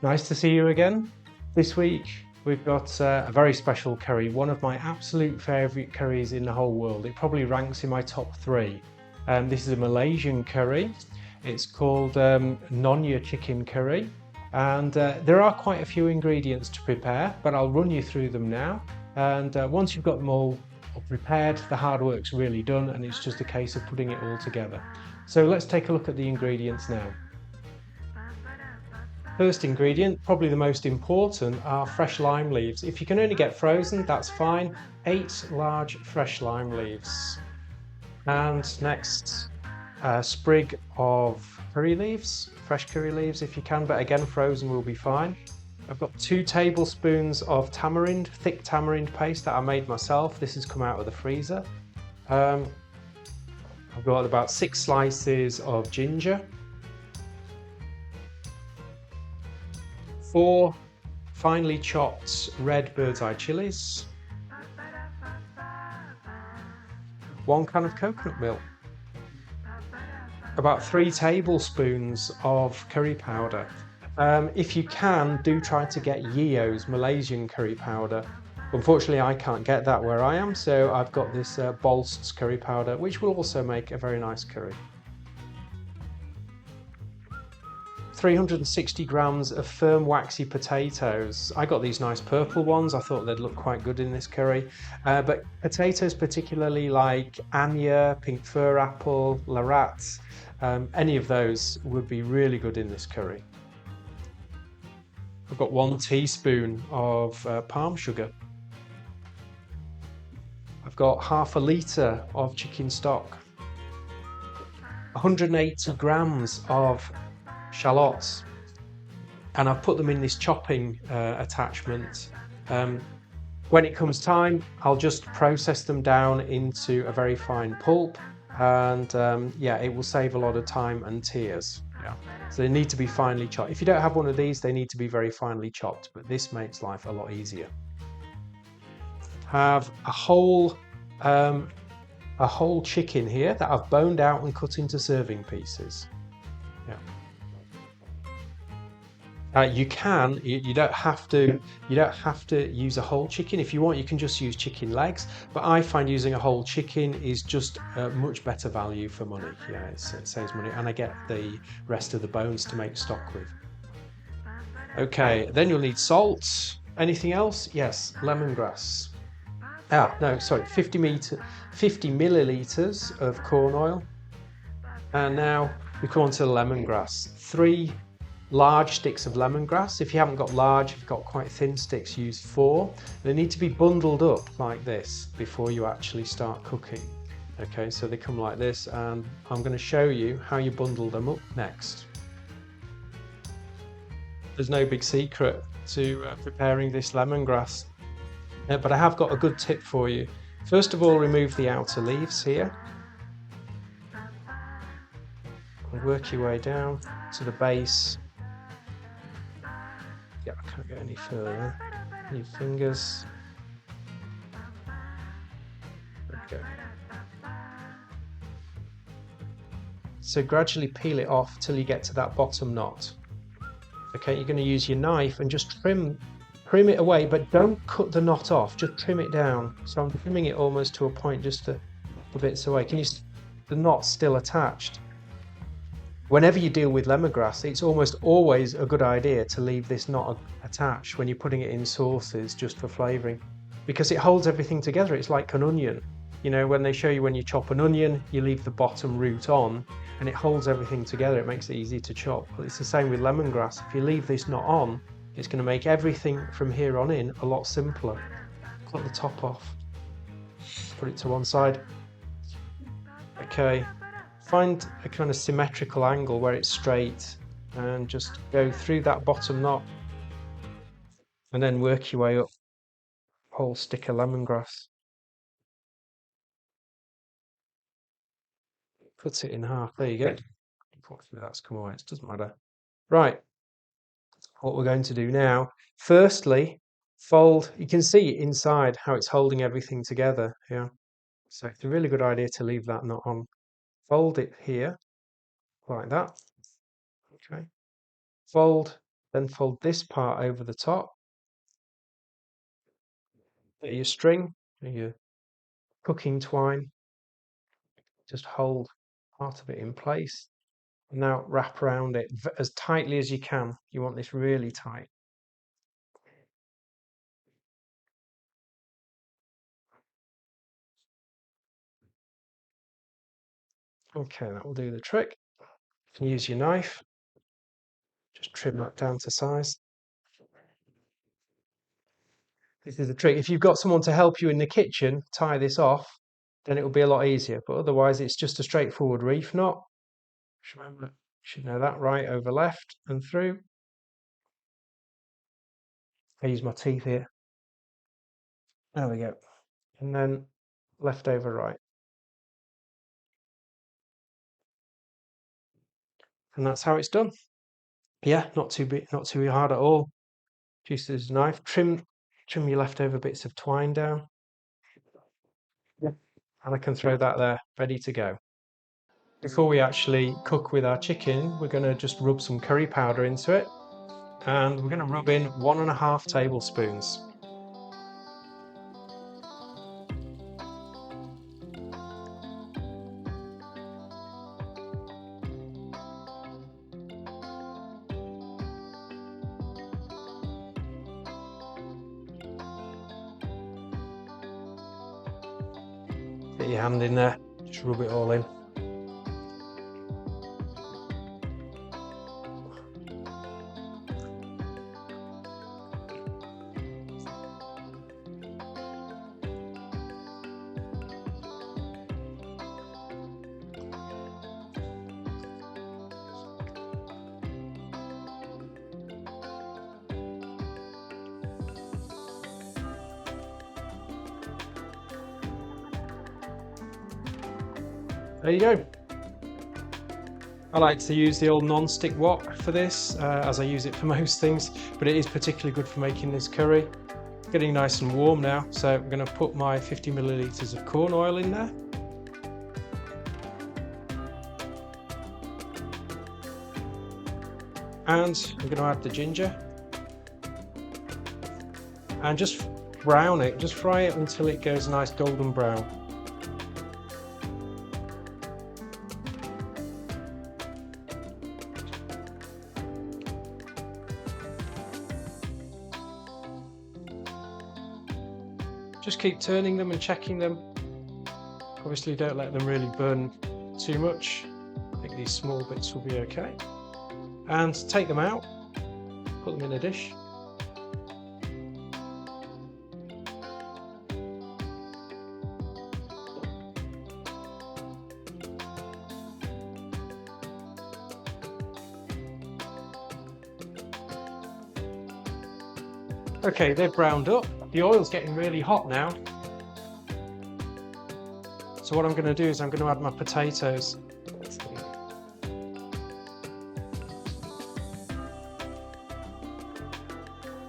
Nice to see you again. This week we've got a very special curry, one of my absolute favourite curries in the whole world. It probably ranks in my top three. This is a Malaysian curry. It's called Nyonya chicken curry, and there are quite a few ingredients to prepare, but I'll run you through them now. And once you've got them all prepared, the hard work's really done, and it's just a case of putting it all together. So let's take a look at the ingredients now. First ingredient, probably the most important, are fresh lime leaves. If you can only get frozen, that's fine. 8 large fresh lime leaves. And next, a sprig of curry leaves, fresh curry leaves if you can, but again, frozen will be fine. I've got 2 tablespoons of tamarind, thick tamarind paste that I made myself. This has come out of the freezer. I've got about 6 slices of ginger. 4 finely chopped red bird's eye chilies, 1 can of coconut milk, about 3 tablespoons of curry powder. If you can, do try to get Yeo's Malaysian curry powder. Unfortunately, I can't get that where I am, so I've got this Bolst's curry powder, which will also make a very nice curry. 360 grams of firm waxy potatoes. I got these nice purple ones. I thought they'd look quite good in this curry. But potatoes particularly like Anya, pink fir apple, Larat, any of those would be really good in this curry. I've got 1 teaspoon of palm sugar. I've got half a litre of chicken stock. 180 grams of shallots, and I've put them in this chopping attachment. When it comes time, I'll just process them down into a very fine pulp, and yeah, it will save a lot of time and tears. Yeah. So they need to be finely chopped. If you don't have one of these, they need to be very finely chopped, but this makes life a lot easier. Have a whole chicken here that I've boned out and cut into serving pieces. Yeah. You don't have to use a whole chicken. If you want, you can just use chicken legs, but I find using a whole chicken is just much better value for money. Yeah, it saves money, and I get the rest of the bones to make stock with. Okay, then you'll need salt. Anything else? Yes, lemongrass. No, sorry, 50 milliliters of corn oil. And now we come on to the lemongrass. 3 large sticks of lemongrass. If you haven't got large, if you've got quite thin sticks, use 4. They need to be bundled up like this before you actually start cooking. Okay, so they come like this, and I'm going to show you how you bundle them up next. There's no big secret to preparing this lemongrass, but I have got a good tip for you. First of all, remove the outer leaves here and work your way down to the base. Yeah, I can't get any further. Your fingers. There we go. So gradually peel it off till you get to that bottom knot. Okay, you're going to use your knife and just trim it away, but don't cut the knot off, just trim it down. So I'm trimming it almost to a point, just the bits away. The knot's still attached. Whenever you deal with lemongrass, it's almost always a good idea to leave this knot attached when you're putting it in sauces just for flavouring, because it holds everything together. It's like an onion. You know, when they show you when you chop an onion, you leave the bottom root on and it holds everything together. It makes it easy to chop. But it's the same with lemongrass. If you leave this knot on, it's going to make everything from here on in a lot simpler. Cut the top off. Put it to one side. Okay. Find a kind of symmetrical angle where it's straight and just go through that bottom knot and then work your way up. Whole stick of lemongrass. Cut it in half. There you go. Unfortunately, that's come away. It doesn't matter. Right. What we're going to do now, firstly, fold. You can see inside how it's holding everything together. Yeah. So it's a really good idea to leave that knot on. Fold it here like that. Okay. Fold Then fold this part over the top. Get your string, your cooking twine. Just hold part of it in place. Now wrap around it as tightly as you can. You want this really tight. Okay, that will do the trick. You can use your knife. Just trim that down to size. This is the trick. If you've got someone to help you in the kitchen tie this off, then it will be a lot easier. But otherwise, it's just a straightforward reef knot. Remember, should know that, right over left and through. I use my teeth here. There we go. And then left over right. And that's how it's done. Yeah, not too big, not too hard at all. Just use a knife. Trim your leftover bits of twine down. Yeah. And I can throw that there, ready to go. Before we actually cook with our chicken, we're going to just rub some curry powder into it. And we're going to rub in 1.5 tablespoons. Get your hand in there, just rub it all in. There you go. I like to use the old non-stick wok for this, as I use it for most things, but it is particularly good for making this curry. It's getting nice and warm now, so I'm going to put my 50 millilitres of corn oil in there. And I'm going to add the ginger. And just brown it, just fry it until it goes nice golden brown. Just keep turning them and checking them. Obviously don't let them really burn too much. I think these small bits will be okay. And take them out, put them in a dish. Okay, they've browned up. The oil's getting really hot now. So what I'm going to do is I'm going to add my potatoes.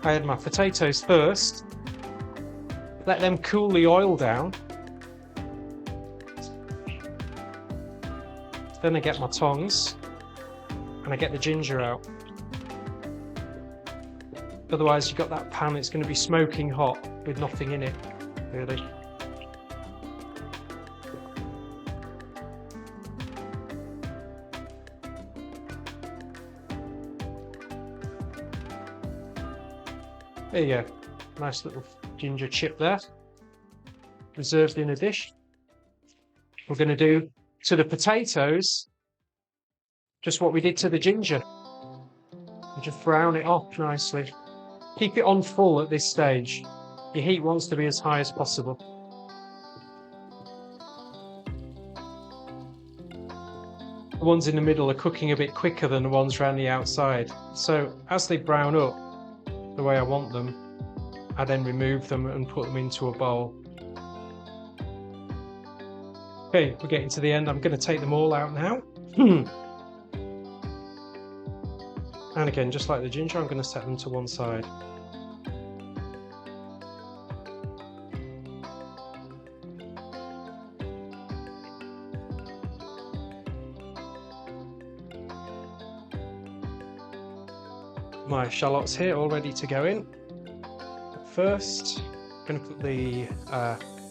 I add my potatoes first. Let them cool the oil down. Then I get my tongs and I get the ginger out. Otherwise, you've got that pan, it's going to be smoking hot with nothing in it, really. There you go, nice little ginger chip there, reserved in a dish. We're going to do to the potatoes just what we did to the ginger. And just brown it off nicely. Keep it on full at this stage. Your heat wants to be as high as possible. The ones in the middle are cooking a bit quicker than the ones around the outside. So as they brown up the way I want them, I then remove them and put them into a bowl. Okay, we're getting to the end. I'm going to take them all out now. And again, just like the ginger, I'm going to set them to one side. my shallots here all ready to go in. First, I'm going to put the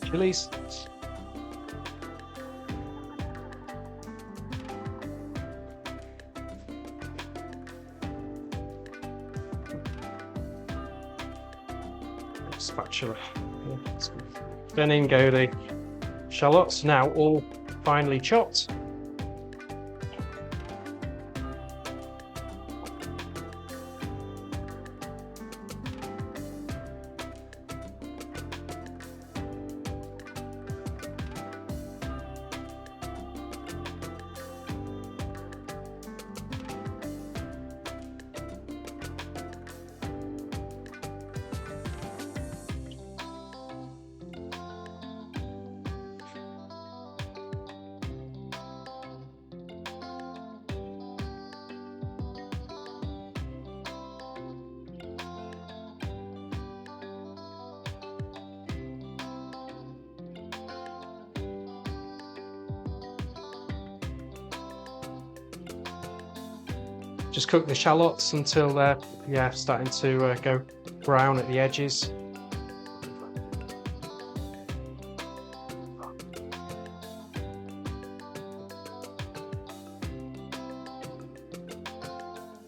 chilies. Spatula. Then in go the shallots, now all finely chopped. Just cook the shallots until they're starting to go brown at the edges.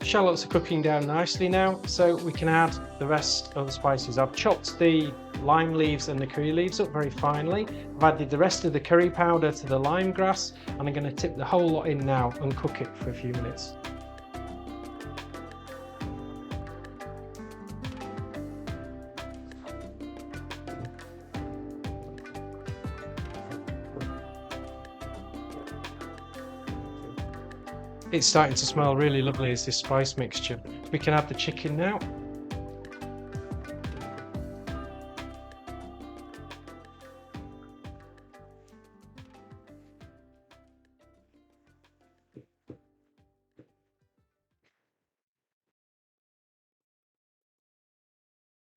Shallots are cooking down nicely now, so we can add the rest of the spices. I've chopped the lime leaves and the curry leaves up very finely. I've added the rest of the curry powder to the lemongrass, and I'm going to tip the whole lot in now and cook it for a few minutes. It's starting to smell really lovely as this spice mixture. We can add the chicken now.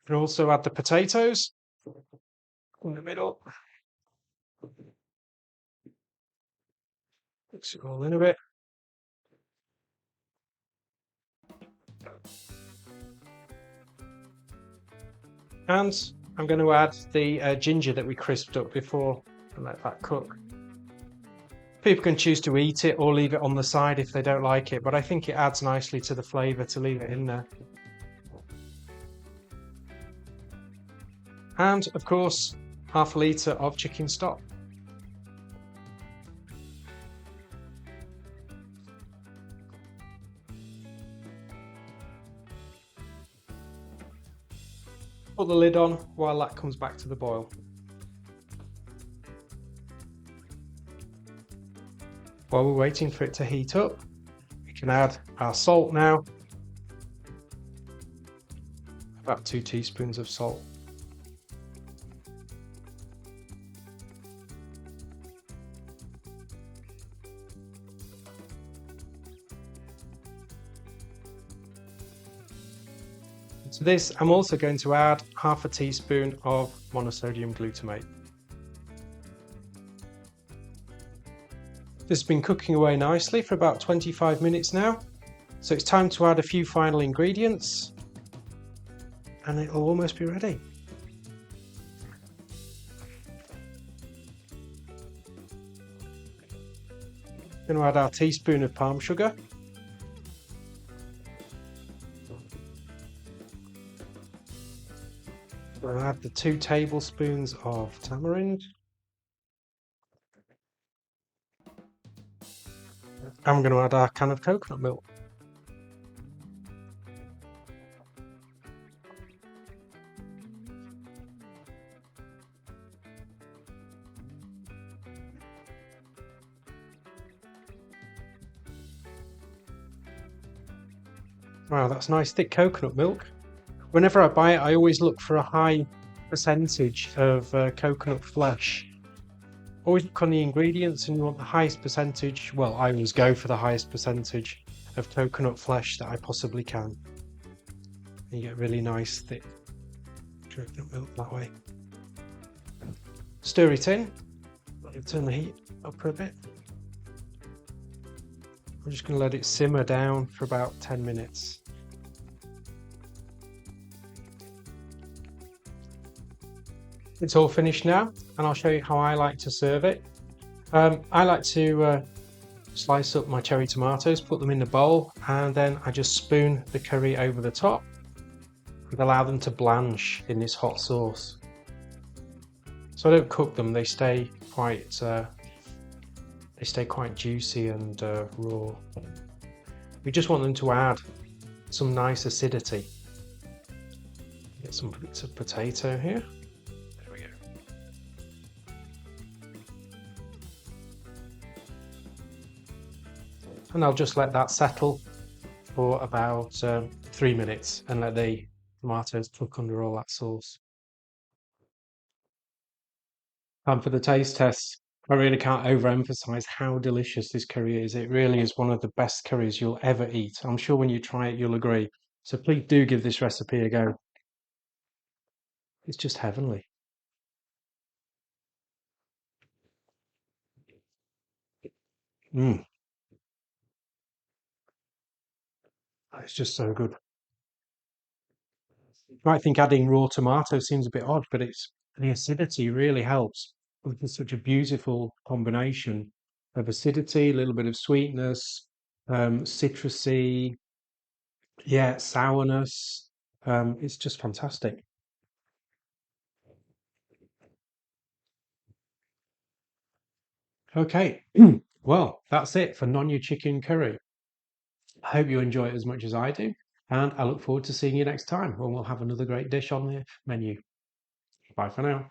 We can also add the potatoes in the middle. Mix it all in a bit. And I'm going to add the ginger that we crisped up before and let that cook. People can choose to eat it or leave it on the side if they don't like it, but I think it adds nicely to the flavour to leave it in there. And of course, half a litre of chicken stock. Put the lid on while that comes back to the boil. While we're waiting for it to heat up, we can add our salt now. About 2 teaspoons of salt. To this, I'm also going to add half a teaspoon of monosodium glutamate. This has been cooking away nicely for about 25 minutes now, so it's time to add a few final ingredients and it'll almost be ready. Going to add our teaspoon of palm sugar. I'll add the 2 tablespoons of tamarind. I'm going to add our can of coconut milk. Wow, that's nice thick coconut milk. Whenever I buy it, I always look for a high percentage of coconut flesh. Always look on the ingredients and you want the highest percentage. Well, I always go for the highest percentage of coconut flesh that I possibly can. And you get really nice thick coconut milk that way. Stir it in. Turn the heat up for a bit. I'm just going to let it simmer down for about 10 minutes. It's all finished now, and I'll show you how I like to serve it. I like to slice up my cherry tomatoes, put them in the bowl, and then I just spoon the curry over the top and allow them to blanch in this hot sauce. So I don't cook them; they stay quite juicy and raw. We just want them to add some nice acidity. Get some bits of potato here. There we go. And I'll just let that settle for about 3 minutes and let the tomatoes cook under all that sauce. And for the taste test, I really can't overemphasize how delicious this curry is. It really is one of the best curries you'll ever eat. I'm sure when you try it, you'll agree. So please do give this recipe a go. It's just heavenly. Mm, it's just so good. You might think adding raw tomato seems a bit odd, but the acidity really helps. It's such a beautiful combination of acidity, a little bit of sweetness, citrusy, yeah, sourness. It's just fantastic. Okay, well, that's it for Nyonya chicken curry. I hope you enjoy it as much as I do, and I look forward to seeing you next time when we'll have another great dish on the menu. Bye for now.